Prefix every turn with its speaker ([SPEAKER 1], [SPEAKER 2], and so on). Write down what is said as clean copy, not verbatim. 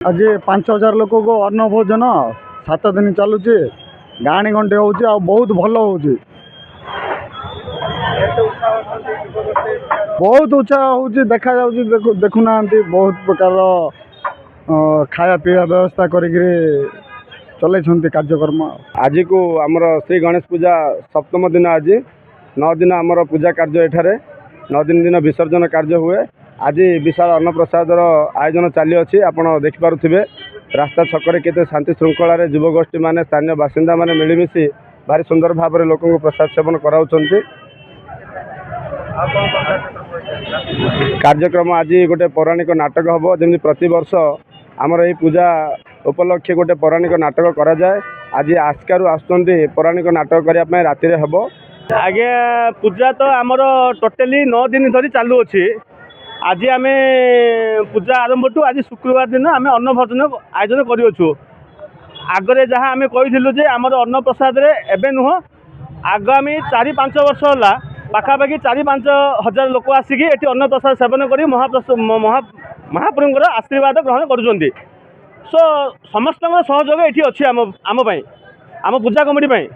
[SPEAKER 1] आज 5,000 लोक को अन्न भोजन 7 दिन चलुची गाणी गंटे हो बहुत भल हो बहुत उत्साह हो देखा देखुना बहुत प्रकार खाया पीवा व्यवस्था करी चल कार्यक्रम।
[SPEAKER 2] आज को आमर श्री गणेश पूजा सप्तम दिन आज 9 दिन आमर पूजा कार्य एठारे 9 दिन विसर्जन कार्य हुए। आज विशाल अन्न प्रसाद आयोजन चली अच्छी आप देखिपे रास्ता छकरे केते शांति श्रृंखला युवगोष्ठी माने स्थानीय बासिंदा माने मिलमिशि भारी सुंदर भाव में लोक प्रसाद सेवन कराउछंती। कार्यक्रम आज गोटे पौराणिक नाटक हम जमी प्रति वर्ष आमर यही पूजा उपलक्षे गोटे पौराणिक नाटक करा जाए। आज आस्कारू आसुचंती पौराणिक नाटक करने राति हम
[SPEAKER 3] आज्ञा पूजा तो आमर टोटाली 9 दिन धरी चालू अच्छी। आज आम पूजा आरंभ टू आज शुक्रवार दिन आम अन्न भोजन आयोजन करूँ। आगरे जहाँ आम कही आमर अन्न प्रसाद एवं नुह आगामी 4-5 वर्ष है पाखापाखि 4-5 हजार लोक आसिक ये अन्न प्रसाद सेवन कर महाप्रभुर आशीर्वाद ग्रहण करुँच। सो समस्त सहयोग ये अच्छी आम पूजा कमिटी।